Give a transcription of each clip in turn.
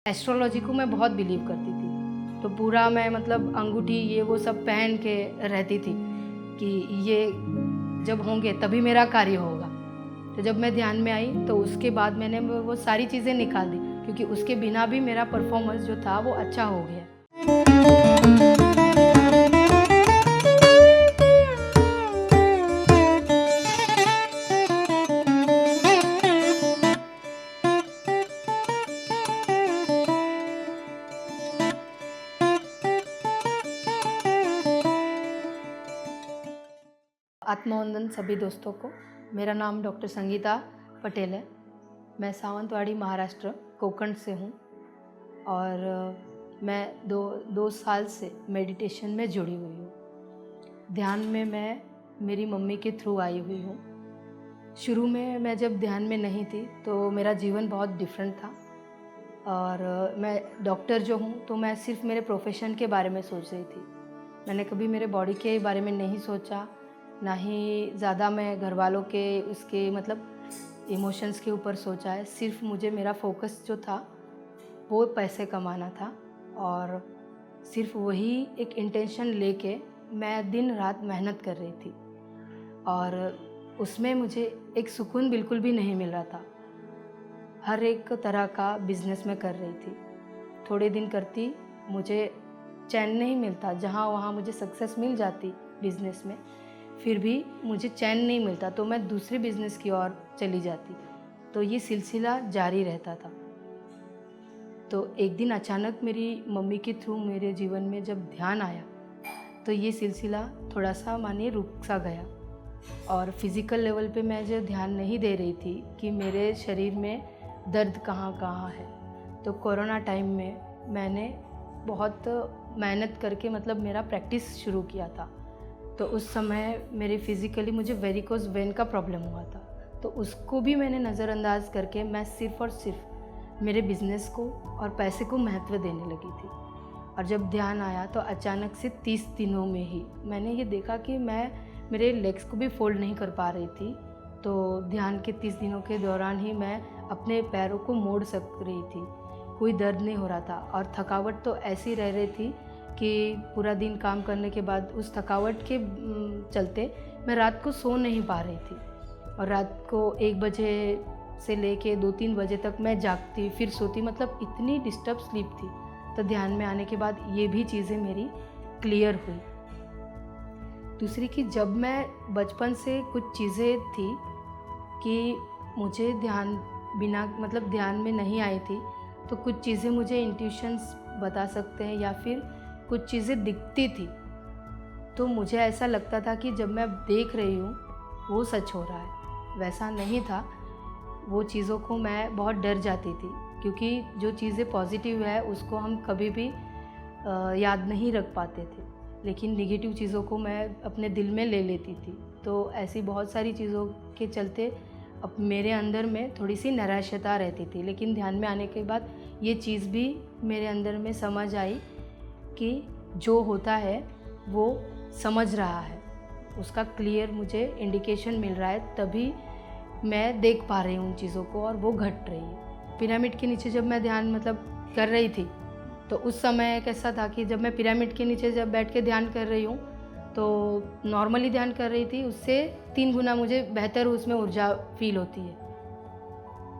Astrology को मैं बहुत बिलीव करती थी। तो पूरा मैं मतलब अंगूठी ये वो सब पहन के रहती थी कि ये जब होंगे तभी मेरा कार्य होगा। तो जब मैं ध्यान में आई तो उसके बाद मैंने वो सारी चीज़ें निकाल दी, क्योंकि उसके बिना भी मेरा परफॉर्मेंस जो था वो अच्छा हो गया। आत्मवंदन सभी दोस्तों को। मेरा नाम डॉक्टर संगीता पटेल है। मैं सावंतवाड़ी महाराष्ट्र कोकण से हूँ और मैं दो साल से मेडिटेशन में जुड़ी हुई हूँ। ध्यान में मैं मेरी मम्मी के थ्रू आई हुई हूँ। शुरू में मैं जब ध्यान में नहीं थी तो मेरा जीवन बहुत डिफरेंट था और मैं डॉक्टर जो हूँ तो मैं सिर्फ मेरे प्रोफेशन के बारे में सोच रही थी। मैंने कभी मेरे बॉडी के बारे में नहीं सोचा, ना ही ज़्यादा मैं घर वालों के उसके मतलब इमोशंस के ऊपर सोचा है। सिर्फ मुझे मेरा फोकस जो था वो पैसे कमाना था और सिर्फ वही एक इंटेंशन लेके मैं दिन रात मेहनत कर रही थी और उसमें मुझे एक सुकून बिल्कुल भी नहीं मिल रहा था। हर एक तरह का बिजनेस मैं कर रही थी, थोड़े दिन करती मुझे चैन नहीं मिलता। जहाँ वहाँ मुझे सक्सेस मिल जाती बिज़नेस में, फिर भी मुझे चैन नहीं मिलता तो मैं दूसरे बिज़नेस की ओर चली जाती। तो ये सिलसिला जारी रहता था। तो एक दिन अचानक मेरी मम्मी के थ्रू मेरे जीवन में जब ध्यान आया तो ये सिलसिला थोड़ा सा मानिए रुक सा गया और फिज़िकल लेवल पे मैं जो ध्यान नहीं दे रही थी कि मेरे शरीर में दर्द कहाँ कहाँ है। तो कोरोना टाइम में मैंने बहुत मेहनत करके मतलब मेरा प्रैक्टिस शुरू किया था। तो उस समय मेरे फिज़िकली मुझे वेरिकोज वेन का प्रॉब्लम हुआ था। तो उसको भी मैंने नज़रअंदाज करके मैं सिर्फ़ और सिर्फ मेरे बिज़नेस को और पैसे को महत्व देने लगी थी। और जब ध्यान आया तो अचानक से 30 दिनों में ही मैंने ये देखा कि मैं मेरे लेग्स को भी फोल्ड नहीं कर पा रही थी। तो ध्यान के 30 दिनों के दौरान ही मैं अपने पैरों को मोड़ सक रही थी, कोई दर्द नहीं हो रहा था और थकावट तो ऐसी रह रही थी कि पूरा दिन काम करने के बाद उस थकावट के चलते मैं रात को सो नहीं पा रही थी और रात को 1 बजे से लेके 2-3 बजे तक मैं जागती फिर सोती, मतलब इतनी डिस्टर्ब स्लीप थी। तो ध्यान में आने के बाद ये भी चीज़ें मेरी क्लियर हुई। दूसरी कि जब मैं बचपन से कुछ चीज़ें थी कि मुझे ध्यान बिना मतलब ध्यान में नहीं आई थी, तो कुछ चीज़ें मुझे इंट्यूशंस बता सकते हैं या फिर कुछ चीज़ें दिखती थी। तो मुझे ऐसा लगता था कि जब मैं देख रही हूँ वो सच हो रहा है, वैसा नहीं था। वो चीज़ों को मैं बहुत डर जाती थी, क्योंकि जो चीज़ें पॉजिटिव है उसको हम कभी भी याद नहीं रख पाते थे, लेकिन नेगेटिव चीज़ों को मैं अपने दिल में ले लेती थी। तो ऐसी बहुत सारी चीज़ों के चलते अब मेरे अंदर में थोड़ी सी निराशता रहती थी। लेकिन ध्यान में आने के बाद ये चीज़ भी मेरे अंदर में समझ आई कि जो होता है वो समझ रहा है, उसका क्लियर मुझे इंडिकेशन मिल रहा है, तभी मैं देख पा रही हूँ उन चीज़ों को और वो घट रही है। पिरामिड के नीचे जब मैं ध्यान मतलब कर रही थी तो उस समय कैसा था कि जब मैं पिरामिड के नीचे जब बैठ के ध्यान कर रही हूँ तो नॉर्मली ध्यान कर रही थी, उससे 3 गुना मुझे बेहतर उसमें ऊर्जा फील होती है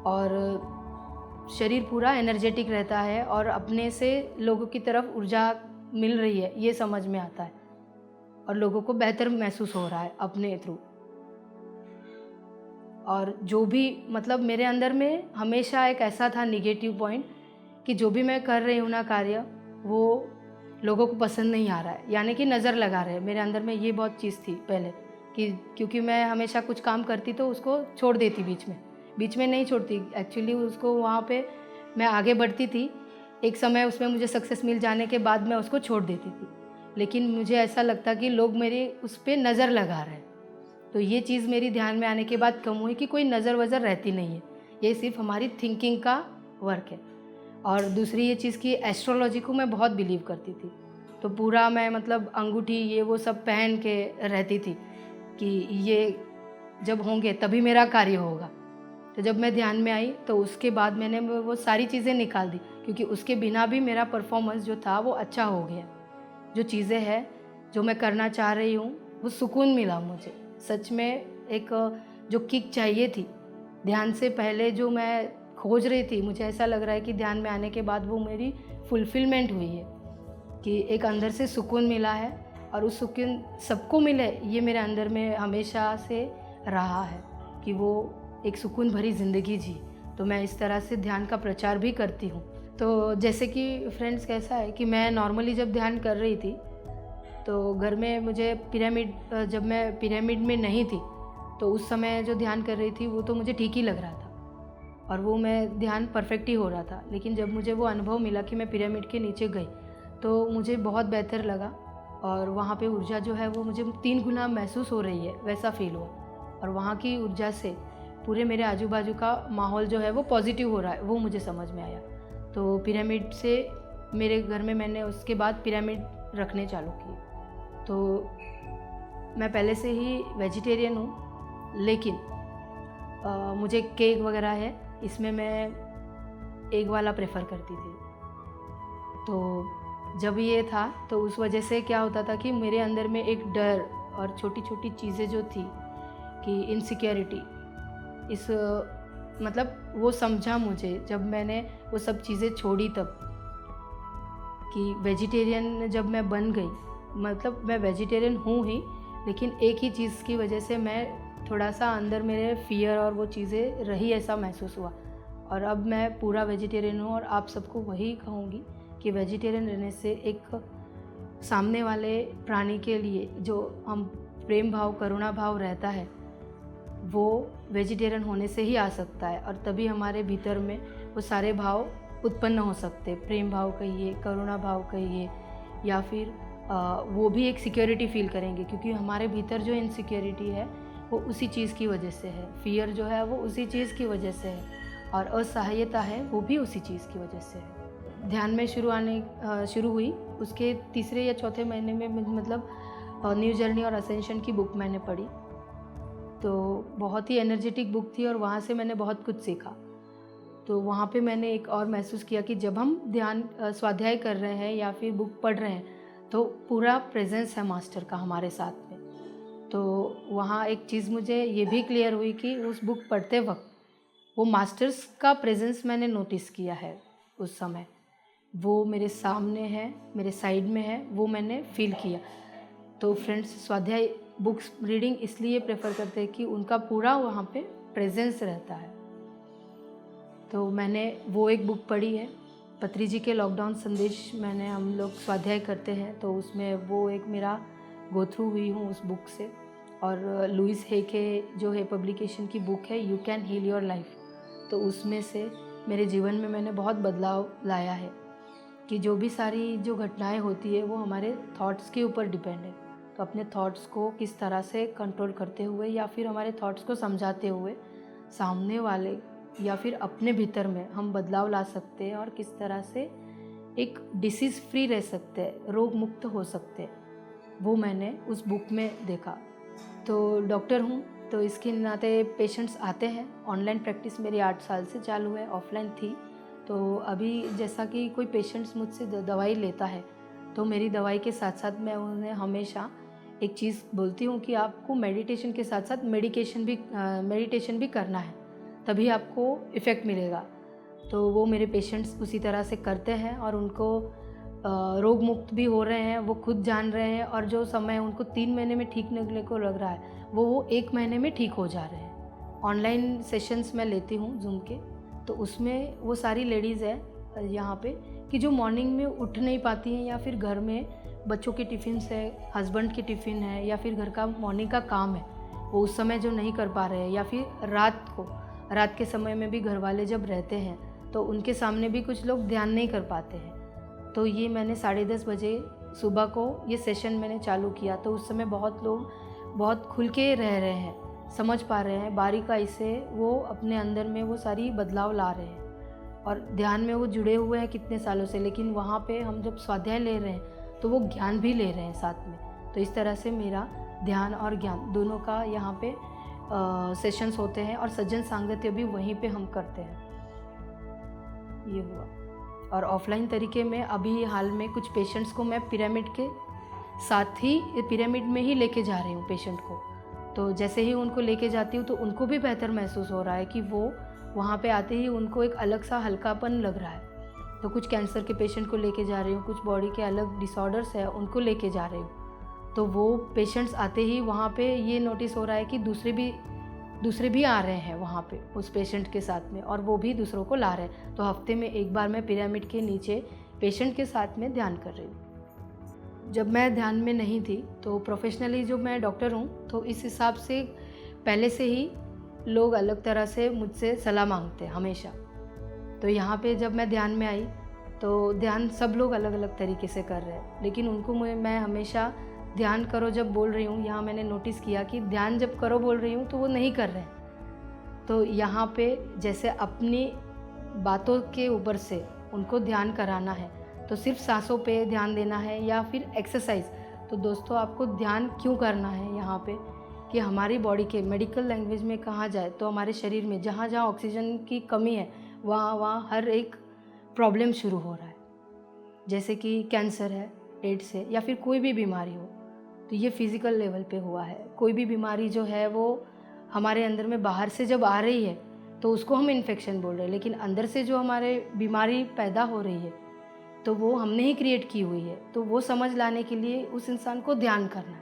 और शरीर पूरा एनर्जेटिक रहता है और अपने से लोगों की तरफ ऊर्जा मिल रही है ये समझ में आता है और लोगों को बेहतर महसूस हो रहा है अपने थ्रू। और जो भी मतलब मेरे अंदर में हमेशा एक ऐसा था निगेटिव पॉइंट कि जो भी मैं कर रही हूँ ना कार्य, वो लोगों को पसंद नहीं आ रहा है, यानी कि नज़र लगा रहे हैं। मेरे अंदर में ये बहुत चीज़ थी पहले कि क्योंकि मैं हमेशा कुछ काम करती तो उसको छोड़ देती, बीच में नहीं छोड़ती एक्चुअली उसको, वहाँ पे मैं आगे बढ़ती थी। एक समय उसमें मुझे सक्सेस मिल जाने के बाद मैं उसको छोड़ देती थी, लेकिन मुझे ऐसा लगता कि लोग मेरे उस पर नज़र लगा रहे हैं। तो ये चीज़ मेरी ध्यान में आने के बाद कम हुई कि कोई नज़र वज़र रहती नहीं है, ये सिर्फ हमारी थिंकिंग का वर्क है। और दूसरी ये चीज़ कि एस्ट्रोलॉजी को मैं बहुत बिलीव करती थी। तो पूरा मैं मतलब अंगूठी ये वो सब पहन के रहती थी कि ये जब होंगे तभी मेरा कार्य होगा। तो जब मैं ध्यान में आई तो उसके बाद मैंने वो सारी चीज़ें निकाल दी, क्योंकि उसके बिना भी मेरा परफॉर्मेंस जो था वो अच्छा हो गया। जो चीज़ें हैं जो मैं करना चाह रही हूँ वो सुकून मिला मुझे। सच में एक जो किक चाहिए थी ध्यान से पहले जो मैं खोज रही थी, मुझे ऐसा लग रहा है कि ध्यान में आने के बाद वो मेरी फुलफिलमेंट हुई है कि एक अंदर से सुकून मिला है, और उस सुकून सबको मिले ये मेरे अंदर में हमेशा से रहा है कि वो एक सुकून भरी ज़िंदगी जी। तो मैं इस तरह से ध्यान का प्रचार भी करती हूँ। तो जैसे कि फ्रेंड्स कैसा है कि मैं नॉर्मली जब ध्यान कर रही थी तो घर में मुझे जब मैं पिरामिड में नहीं थी तो उस समय जो ध्यान कर रही थी वो तो मुझे ठीक ही लग रहा था और वो मैं ध्यान परफेक्ट ही हो रहा था। लेकिन जब मुझे वो अनुभव मिला कि मैं पिरामिड के नीचे गई तो मुझे बहुत बेहतर लगा, और वहाँ पे ऊर्जा जो है वो मुझे 3 गुना महसूस हो रही है वैसा फील हुआ। और वहाँ की ऊर्जा से पूरे मेरे आजू बाजू का माहौल जो है वो पॉजिटिव हो रहा है, वो मुझे समझ में आया। तो पिरामिड से मेरे घर में मैंने उसके बाद पिरामिड रखने चालू किए। तो मैं पहले से ही वेजिटेरियन हूँ, लेकिन मुझे केक वगैरह है इसमें मैं एग वाला प्रेफर करती थी। तो जब ये था तो उस वजह से क्या होता था कि मेरे अंदर में एक डर और छोटी छोटी चीज़ें जो थी कि इनसिक्योरिटी, इस मतलब वो समझा मुझे जब मैंने वो सब चीज़ें छोड़ी तब, कि वेजिटेरियन जब मैं बन गई, मतलब मैं वेजिटेरियन हूँ ही, लेकिन एक ही चीज़ की वजह से मैं थोड़ा सा अंदर मेरे फियर और वो चीज़ें रही, ऐसा महसूस हुआ। और अब मैं पूरा वेजिटेरियन हूँ और आप सबको वही कहूँगी कि वेजिटेरियन रहने से एक सामने वाले प्राणी के लिए जो हम प्रेम भाव करुणा भाव रहता है वो वेजिटेरियन होने से ही आ सकता है, और तभी हमारे भीतर में वो सारे भाव उत्पन्न हो सकते, प्रेम भाव कहिए, करुणा भाव कहिए, या फिर वो भी एक सिक्योरिटी फील करेंगे, क्योंकि हमारे भीतर जो इनसिक्योरिटी है वो उसी चीज़ की वजह से है, फियर जो है वो उसी चीज़ की वजह से है, और असहायता है वो भी उसी चीज़ की वजह से है। ध्यान में शुरू हुई उसके 3 या 4 महीने में मतलब न्यू जर्नी और असेंशन की बुक मैंने पढ़ी, तो बहुत ही एनर्जेटिक बुक थी और वहाँ से मैंने बहुत कुछ सीखा। तो वहाँ पे मैंने एक और महसूस किया कि जब हम ध्यान स्वाध्याय कर रहे हैं या फिर बुक पढ़ रहे हैं तो पूरा प्रेजेंस है मास्टर का हमारे साथ में। तो वहाँ एक चीज़ मुझे ये भी क्लियर हुई कि उस बुक पढ़ते वक्त वो मास्टर्स का प्रेजेंस मैंने नोटिस किया है उस समय, वो मेरे सामने है, मेरे साइड में है, वो मैंने फील किया। तो फ्रेंड्स स्वाध्याय बुक्स रीडिंग इसलिए प्रेफर करते हैं कि उनका पूरा वहाँ पे प्रेजेंस रहता है। तो मैंने वो एक बुक पढ़ी है, पत्री जी के लॉकडाउन संदेश, मैंने हम लोग स्वाध्याय करते हैं तो उसमें वो एक मेरा गो थ्रू हुई हूँ उस बुक से। और लुइस हे के जो है पब्लिकेशन की बुक है you can heal your life, तो उसमें से मेरे जीवन में मैंने बहुत बदलाव लाया है कि जो भी सारी जो घटनाएं होती है वो हमारे थॉट्स के ऊपर डिपेंड है। तो अपने थॉट्स को किस तरह से कंट्रोल करते हुए या फिर हमारे थॉट्स को समझाते हुए सामने वाले या फिर अपने भीतर में हम बदलाव ला सकते हैं और किस तरह से एक डिसीज़ फ्री रह सकते हैं, रोग मुक्त हो सकते हैं, वो मैंने उस बुक में देखा। तो डॉक्टर हूँ तो इसके नाते पेशेंट्स आते हैं। ऑनलाइन प्रैक्टिस मेरी 8 साल से चालू है, ऑफलाइन थी। तो अभी जैसा कि कोई पेशेंट्स मुझसे दवाई लेता है तो मेरी दवाई के साथ साथ मैं उन्हें हमेशा एक चीज़ बोलती हूँ कि आपको मेडिटेशन के साथ साथ मेडिटेशन भी करना है, तभी आपको इफ़ेक्ट मिलेगा। तो वो मेरे पेशेंट्स उसी तरह से करते हैं और उनको रोग मुक्त भी हो रहे हैं, वो खुद जान रहे हैं। और जो समय उनको 3 महीने में ठीक लगने को लग रहा है वो 1 महीने में ठीक हो जा रहे हैं। ऑनलाइन सेशंस मैं लेती हूँ जूम के, तो उसमें वो सारी लेडीज़ है यहाँ पे कि जो मॉर्निंग में उठ नहीं पाती हैं या फिर घर में बच्चों के टिफ़िन है, हस्बैंड के टिफ़िन है या फिर घर का मॉर्निंग का काम है वो उस समय जो नहीं कर पा रहे हैं, या फिर रात के समय में भी घर वाले जब रहते हैं तो उनके सामने भी कुछ लोग ध्यान नहीं कर पाते हैं। तो ये मैंने 10:30 बजे सुबह को ये सेशन मैंने चालू किया, तो उस समय बहुत लोग बहुत खुल के रह रहे हैं, समझ पा रहे हैं बारीकाई से, वो अपने अंदर में वो सारी बदलाव ला रहे हैं और ध्यान में वो जुड़े हुए हैं कितने सालों से। लेकिन वहाँ पे हम जब स्वाध्याय ले रहे हैं तो वो ज्ञान भी ले रहे हैं साथ में। तो इस तरह से मेरा ध्यान और ज्ञान दोनों का यहाँ पे सेशंस होते हैं और सज्जन सांगत्य भी वहीं पे हम करते हैं। ये हुआ। और ऑफलाइन तरीके में अभी हाल में कुछ पेशेंट्स को मैं पिरामिड के साथ ही पिरामिड में ही लेके जा रही हूँ पेशेंट को। तो जैसे ही उनको लेके जाती हूँ तो उनको भी बेहतर महसूस हो रहा है कि वो वहाँ पे आते ही उनको एक अलग सा हल्कापन लग रहा है। तो कुछ कैंसर के पेशेंट को लेके जा रही हूँ, कुछ बॉडी के अलग डिसऑर्डर्स है उनको लेके जा रही हूँ। तो वो पेशेंट्स आते ही वहाँ पे ये नोटिस हो रहा है कि दूसरे भी आ रहे हैं वहाँ पे उस पेशेंट के साथ में, और वो भी दूसरों को ला रहे हैं। तो हफ्ते में एक बार मैं पिरामिड के नीचे पेशेंट के साथ में ध्यान कर रही हूँ। जब मैं ध्यान में नहीं थी तो प्रोफेशनली जो मैं डॉक्टर हूँ, तो इस हिसाब से पहले से ही लोग अलग तरह से मुझसे सलाह मांगते हैं हमेशा। तो यहाँ पे जब मैं ध्यान में आई तो ध्यान सब लोग अलग अलग तरीके से कर रहे हैं, लेकिन उनको मैं हमेशा ध्यान करो जब बोल रही हूँ, यहाँ मैंने नोटिस किया कि ध्यान जब करो बोल रही हूँ तो वो नहीं कर रहे हैं। तो यहाँ पे जैसे अपनी बातों के ऊपर से उनको ध्यान कराना है, तो सिर्फ सांसों पे ध्यान देना है या फिर एक्सरसाइज। तो दोस्तों आपको ध्यान क्यों करना है यहाँ पे कि हमारी बॉडी के मेडिकल लैंग्वेज में कहा जाए तो हमारे शरीर में जहाँ जहाँ ऑक्सीजन की कमी है वहाँ हर एक प्रॉब्लम शुरू हो रहा है। जैसे कि कैंसर है, एड्स है, या फिर कोई भी बीमारी हो, तो ये फिज़िकल लेवल पे हुआ है। कोई भी बीमारी जो है वो हमारे अंदर में बाहर से जब आ रही है तो उसको हम इन्फेक्शन बोल रहे हैं, लेकिन अंदर से जो हमारे बीमारी पैदा हो रही है तो वो हमने ही क्रिएट की हुई है। तो वो समझ लाने के लिए उस इंसान को ध्यान करना है,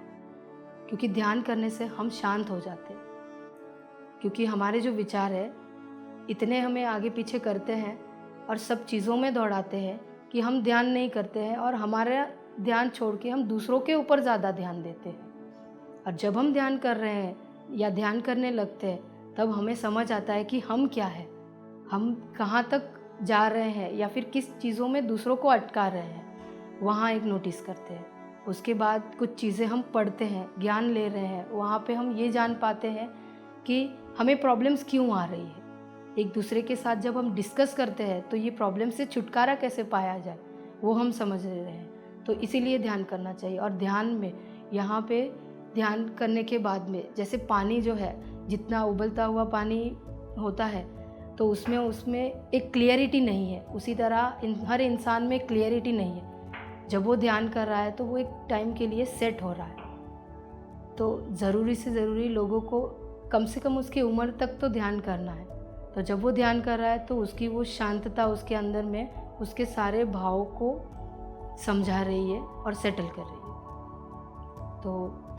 क्योंकि ध्यान करने से हम शांत हो जाते हैं। क्योंकि हमारे जो विचार है इतने हमें आगे पीछे करते हैं और सब चीज़ों में दौड़ाते हैं कि हम ध्यान नहीं करते हैं, और हमारा ध्यान छोड़ के हम दूसरों के ऊपर ज़्यादा ध्यान देते हैं। और जब हम ध्यान कर रहे हैं या ध्यान करने लगते हैं तब हमें समझ आता है कि हम क्या है, हम कहाँ तक जा रहे हैं, या फिर किस चीज़ों में दूसरों को अटका रहे हैं, वहाँ एक नोटिस करते हैं। उसके बाद कुछ चीज़ें हम पढ़ते हैं, ज्ञान ले रहे हैं, वहाँ पे हम ये जान पाते हैं कि हमें प्रॉब्लम्स क्यों आ रही है। एक दूसरे के साथ जब हम डिस्कस करते हैं तो ये प्रॉब्लम से छुटकारा कैसे पाया जाए वो हम समझ रहे हैं। तो इसीलिए ध्यान करना चाहिए। और ध्यान में यहाँ पे ध्यान करने के बाद में जैसे पानी जो है, जितना उबलता हुआ पानी होता है तो उसमें एक क्लियरिटी नहीं है, उसी तरह हर इंसान में क्लियरिटी नहीं है। जब वो ध्यान कर रहा है तो वो एक टाइम के लिए सेट हो रहा है। तो ज़रूरी से ज़रूरी लोगों को कम से कम उसकी उम्र तक तो ध्यान करना है। तो जब वो ध्यान कर रहा है तो उसकी वो शांतता उसके अंदर में उसके सारे भावों को समझा रही है और सेटल कर रही है। तो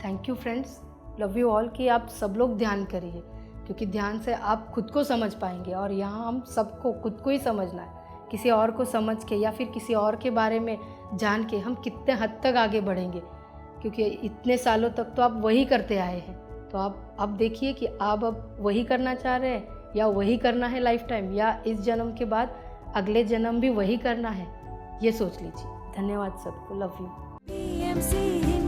thank you friends, love you all कि आप सब लोग ध्यान करिए, क्योंकि ध्यान से आप खुद को समझ पाएंगे। और यहाँ हम सबको खुद को ही समझना है, किसी और को समझ के या फिर किसी और के बारे में जान के हम कितने हद तक आगे बढ़ेंगे, क्योंकि इतने सालों तक तो आप वही करते आए हैं। तो आप अब देखिए कि आप अब वही करना चाह रहे हैं या वही करना है लाइफ टाइम, या इस जन्म के बाद अगले जन्म भी वही करना है, ये सोच लीजिए। धन्यवाद सबको, लव यू।